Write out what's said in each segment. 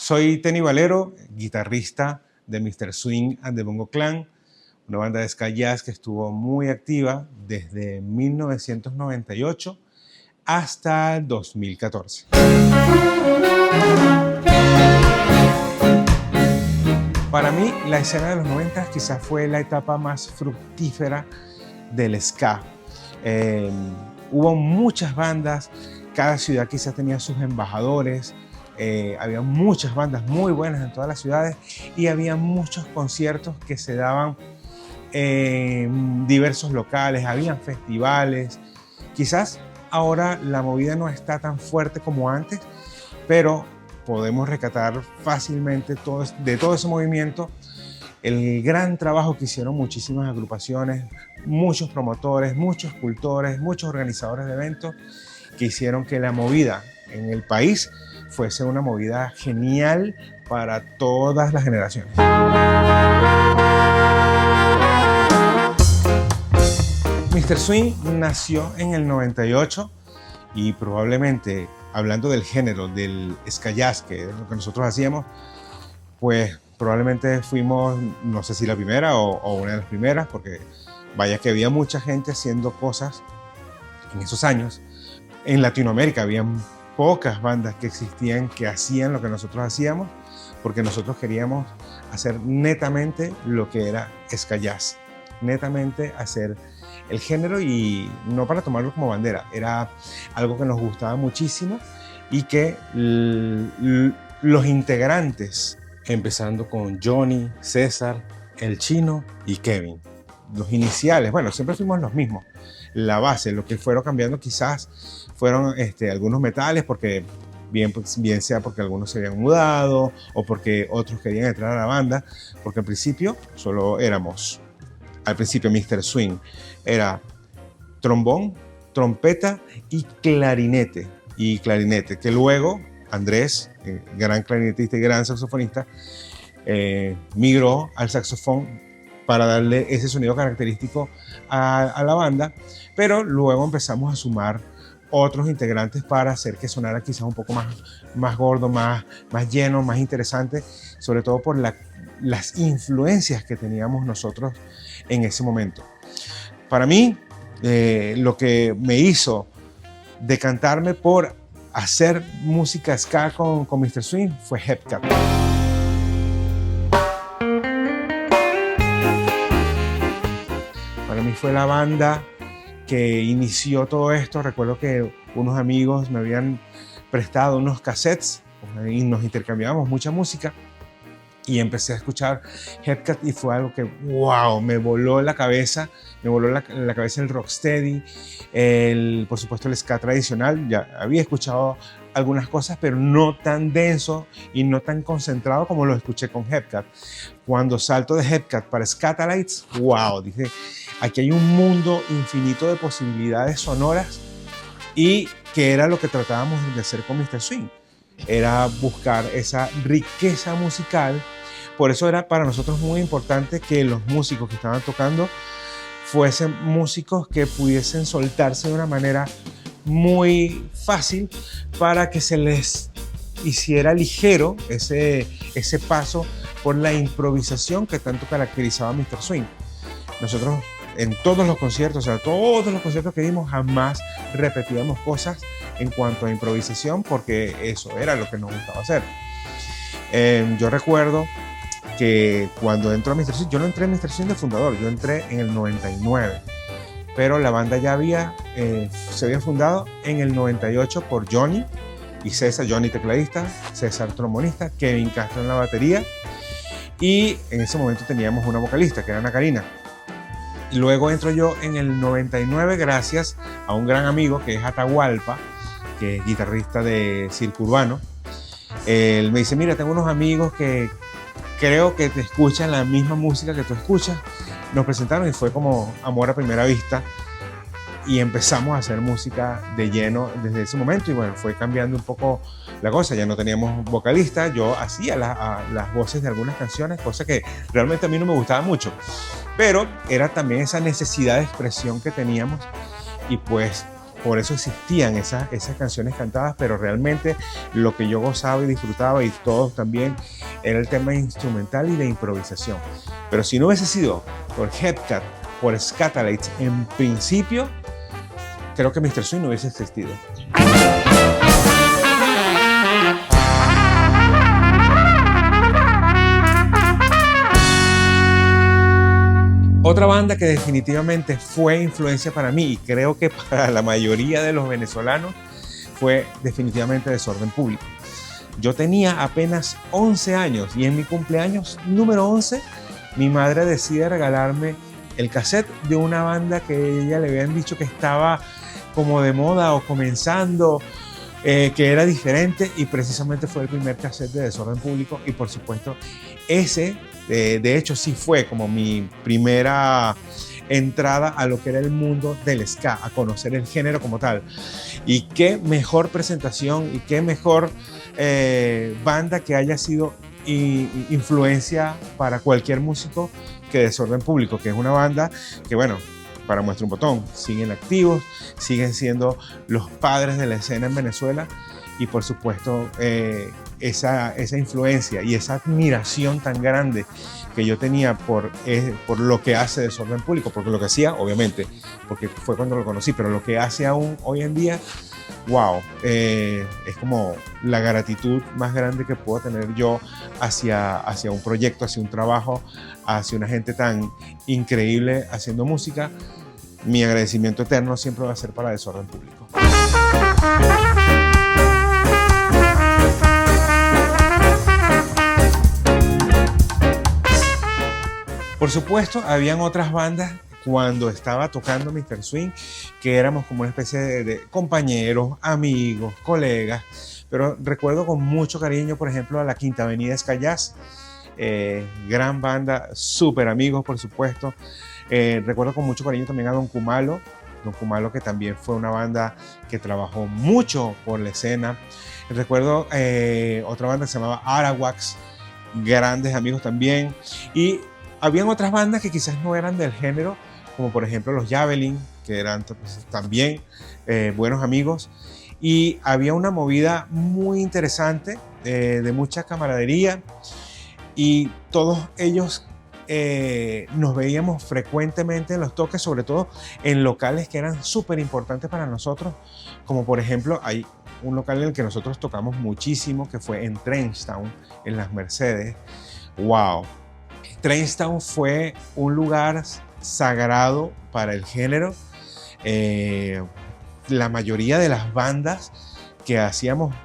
Soy Tenny Valero, guitarrista de Mr. Swing and the Bongo Clan, una banda de ska jazz que estuvo muy activa desde 1998 hasta el 2014. Para mí, la escena de los 90 quizás fue la etapa más fructífera del ska. Hubo muchas bandas, cada ciudad quizás tenía sus embajadores, había muchas bandas muy buenas en todas las ciudades y había muchos conciertos que se daban en diversos locales, habían festivales. Quizás ahora la movida no está tan fuerte como antes, pero podemos rescatar fácilmente de todo ese movimiento el gran trabajo que hicieron muchísimas agrupaciones, muchos promotores, muchos cultores, muchos organizadores de eventos que hicieron que la movida en el país fuese una movida genial para todas las generaciones. Mr. Swing nació en el 98 y probablemente, hablando del género, del ska jazz, que es lo que nosotros hacíamos, pues probablemente fuimos, no sé si la primera o una de las primeras, porque vaya que había mucha gente haciendo cosas en esos años. En Latinoamérica habían pocas bandas que existían que hacían lo que nosotros hacíamos, porque nosotros queríamos hacer netamente lo que era ska jazz, netamente hacer el género y no para tomarlo como bandera, era algo que nos gustaba muchísimo y que los integrantes, empezando con Johnny, César, El Chino y Kevin, los iniciales, bueno, siempre fuimos los mismos. La base, lo que fueron cambiando quizás fueron algunos metales, porque bien sea porque algunos se habían mudado o porque otros querían entrar a la banda, porque al principio solo éramos, al principio Mr. Swing era trombón, trompeta y clarinete, que luego Andrés, gran clarinetista y gran saxofonista, migró al saxofón para darle ese sonido característico a la banda, pero luego empezamos a sumar otros integrantes para hacer que sonara quizás un poco más gordo, más lleno, más interesante, sobre todo por las influencias que teníamos nosotros en ese momento. Para mí, lo que me hizo decantarme por hacer música ska con Mr. Swing fue Hepcat. Para mí fue la banda que inició todo esto. Recuerdo que unos amigos me habían prestado unos cassettes y nos intercambiábamos mucha música y empecé a escuchar Hepcat y fue algo que, wow, me voló la cabeza. Me voló la cabeza el rocksteady, por supuesto el ska tradicional. Ya había escuchado algunas cosas, pero no tan denso y no tan concentrado como lo escuché con Hepcat. Cuando salto de Hepcat para Skatalites, wow, dije, aquí hay un mundo infinito de posibilidades sonoras y que era lo que tratábamos de hacer con Mr. Swing. Era buscar esa riqueza musical. Por eso era para nosotros muy importante que los músicos que estaban tocando fuesen músicos que pudiesen soltarse de una manera muy fácil para que se les hiciera ligero ese paso por la improvisación que tanto caracterizaba a Mr. Swing. Nosotros en todos los conciertos, o sea, todos los conciertos que dimos, jamás repetíamos cosas en cuanto a improvisación, porque eso era lo que nos gustaba hacer. Yo recuerdo que cuando entró a Mr. Swing, yo no entré en Mr. Swing de fundador, yo entré en el 99, pero la banda ya se había fundado en el 98 por Johnny y César, Johnny tecladista, César trombonista, Kevin Castro en la batería, y en ese momento teníamos una vocalista que era Ana Karina. Y luego entro yo en el 99 gracias a un gran amigo que es Atahualpa, que es guitarrista de Circo Urbano. Él me dice, mira, tengo unos amigos que creo que te escuchan la misma música que tú escuchas. Nos presentaron y fue como amor a primera vista y empezamos a hacer música de lleno desde ese momento y bueno, fue cambiando un poco la cosa. Ya no teníamos vocalista, yo hacía las voces de algunas canciones, cosa que realmente a mí no me gustaba mucho, pero era también esa necesidad de expresión que teníamos y pues por eso existían esas canciones cantadas, pero realmente lo que yo gozaba y disfrutaba, y todos también, era el tema instrumental y la improvisación. Pero si no hubiese sido por Hepcat, por Skatalites, en principio, creo que Mr. Swing no hubiese existido. Otra banda que definitivamente fue influencia para mí, y creo que para la mayoría de los venezolanos, fue definitivamente Desorden Público. Yo tenía apenas 11 años y en mi cumpleaños número 11, mi madre decide regalarme el cassette de una banda que ella le habían dicho que estaba como de moda o comenzando, que era diferente, y precisamente fue el primer cassette de Desorden Público. Y por supuesto ese, de hecho sí fue como mi primera entrada a lo que era el mundo del ska, a conocer el género como tal. Y qué mejor presentación y qué mejor banda que haya sido influencia para cualquier músico que Desorden Público, que es una banda que, bueno, para muestra un botón, siguen activos, siguen siendo los padres de la escena en Venezuela. Y por supuesto esa influencia y esa admiración tan grande que yo tenía por lo que hace Desorden Público, porque lo que hacía, obviamente, porque fue cuando lo conocí, pero lo que hace aún hoy en día, wow, es como la gratitud más grande que puedo tener yo hacia un proyecto, hacia un trabajo, hacia una gente tan increíble haciendo música. Mi agradecimiento eterno siempre va a ser para Desorden Público. Por supuesto, habían otras bandas cuando estaba tocando Mr. Swing, que éramos como una especie de compañeros, amigos, colegas, pero recuerdo con mucho cariño, por ejemplo, a la Quinta Avenida Ska Jazz, gran banda, súper amigos, por supuesto. Recuerdo con mucho cariño también a Don Kumalo, que también fue una banda que trabajó mucho por la escena. Recuerdo otra banda que se llamaba Arawaks, grandes amigos también. Y habían otras bandas que quizás no eran del género, como por ejemplo los Javelin, que eran también buenos amigos. Y había una movida muy interesante, de mucha camaradería, y todos ellos nos veíamos frecuentemente en los toques, sobre todo en locales que eran súper importantes para nosotros, como por ejemplo hay un local en el que nosotros tocamos muchísimo, que fue en Trenchtown, en Las Mercedes. ¡Wow! Trenchtown fue un lugar sagrado para el género. La mayoría de las bandas que hacíamos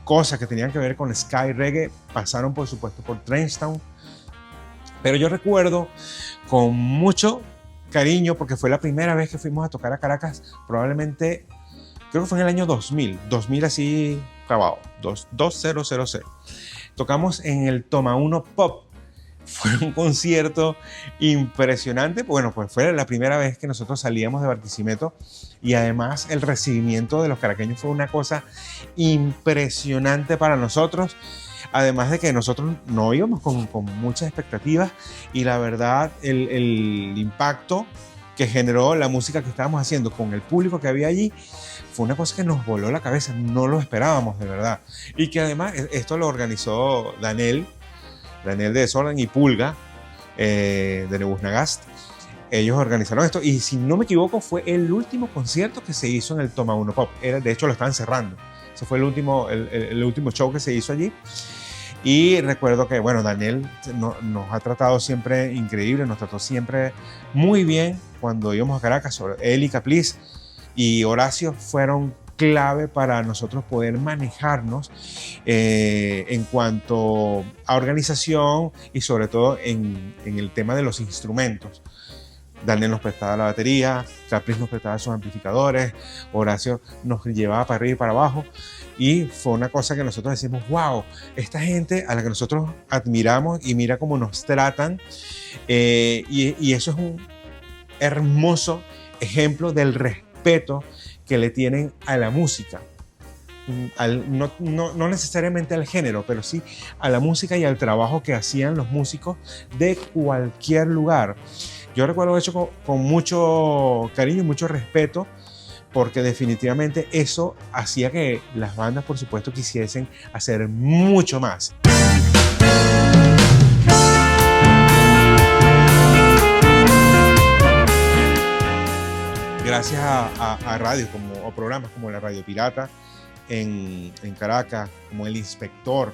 cosas que tenían que ver con ska y reggae pasaron, por supuesto, por Trenchtown. Pero yo recuerdo con mucho cariño, porque fue la primera vez que fuimos a tocar a Caracas, probablemente, creo que fue en el año 2000 así clavado, 2000. Tocamos en el Toma 1 Pop. Fue un concierto impresionante. Bueno, pues fue la primera vez que nosotros salíamos de Barquisimeto, y además el recibimiento de los caraqueños fue una cosa impresionante para nosotros. Además de que nosotros no íbamos con muchas expectativas, y la verdad el impacto que generó la música que estábamos haciendo con el público que había allí fue una cosa que nos voló la cabeza, no lo esperábamos de verdad. Y que además esto lo organizó Daniel de Desorden y Pulga, de Nebusnagast. Ellos organizaron esto, y si no me equivoco fue el último concierto que se hizo en el Toma 1 Pop. De hecho lo estaban cerrando. Ese fue el último show que se hizo allí. Y recuerdo que, bueno, Daniel nos ha tratado siempre increíble, nos trató siempre muy bien cuando íbamos a Caracas. Él y Capliz y Horacio fueron clave para nosotros poder manejarnos en cuanto a organización, y sobre todo en el tema de los instrumentos. Daniel nos prestaba la batería, Capriz nos prestaba sus amplificadores, Horacio nos llevaba para arriba y para abajo, y fue una cosa que nosotros decimos, wow, esta gente a la que nosotros admiramos, y mira cómo nos tratan, y eso es un hermoso ejemplo del respeto que le tienen a la música, no necesariamente al género, pero sí a la música y al trabajo que hacían los músicos de cualquier lugar. Yo recuerdo eso con mucho cariño y mucho respeto, porque definitivamente eso hacía que las bandas, por supuesto, quisiesen hacer mucho más. Gracias a radios o programas como la Radio Pirata en Caracas, como El Inspector.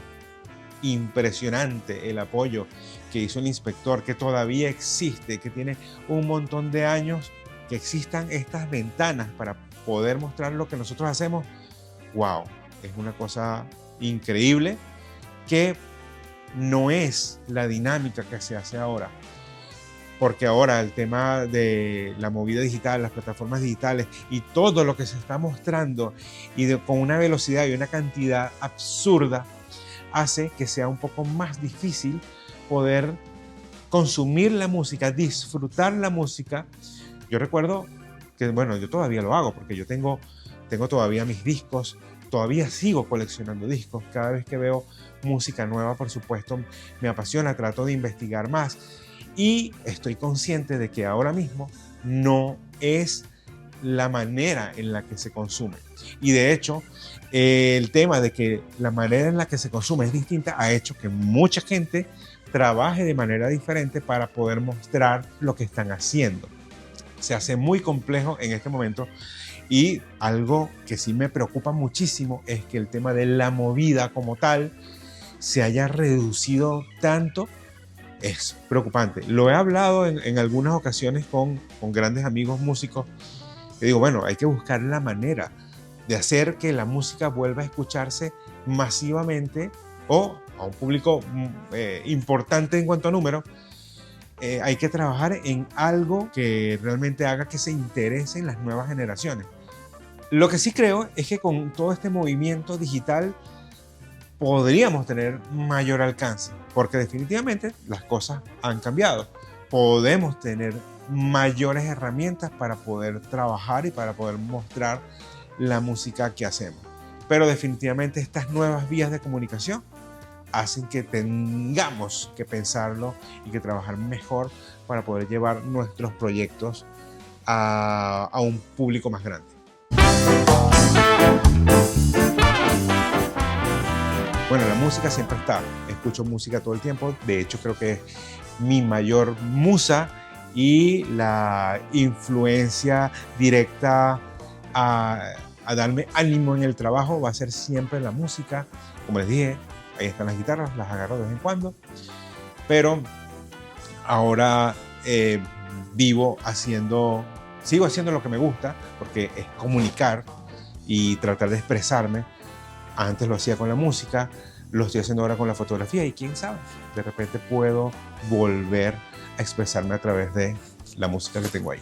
Impresionante el apoyo que hizo El Inspector, que todavía existe, que tiene un montón de años, que existan estas ventanas para poder mostrar lo que nosotros hacemos. ¡Wow! Es una cosa increíble que no es la dinámica que se hace ahora. Porque ahora el tema de la movida digital, las plataformas digitales y todo lo que se está mostrando con una velocidad y una cantidad absurda hace que sea un poco más difícil poder consumir la música, disfrutar la música. Yo recuerdo que, bueno, yo todavía lo hago porque yo tengo todavía mis discos, todavía sigo coleccionando discos. Cada vez que veo música nueva, por supuesto, me apasiona, trato de investigar más. Y estoy consciente de que ahora mismo no es la manera en la que se consume. Y de hecho, el tema de que la manera en la que se consume es distinta ha hecho que mucha gente trabaje de manera diferente para poder mostrar lo que están haciendo. Se hace muy complejo en este momento, y algo que sí me preocupa muchísimo es que el tema de la movida como tal se haya reducido tanto. Es preocupante. Lo he hablado en algunas ocasiones con grandes amigos músicos. Que digo, bueno, hay que buscar la manera de hacer que la música vuelva a escucharse masivamente o a un público importante en cuanto a número. Hay que trabajar en algo que realmente haga que se interesen las nuevas generaciones. Lo que sí creo es que con todo este movimiento digital podríamos tener mayor alcance, porque definitivamente las cosas han cambiado. Podemos tener mayores herramientas para poder trabajar y para poder mostrar la música que hacemos. Pero definitivamente estas nuevas vías de comunicación hacen que tengamos que pensarlo y que trabajar mejor para poder llevar nuestros proyectos a un público más grande. Bueno, la música siempre está. Escucho música todo el tiempo. De hecho, creo que es mi mayor musa y la influencia directa a darme ánimo en el trabajo va a ser siempre la música. Como les dije, ahí están las guitarras, las agarro de vez en cuando. Pero ahora sigo haciendo lo que me gusta, porque es comunicar y tratar de expresarme. Antes lo hacía con la música, lo estoy haciendo ahora con la fotografía, y quién sabe, de repente puedo volver a expresarme a través de la música que tengo ahí.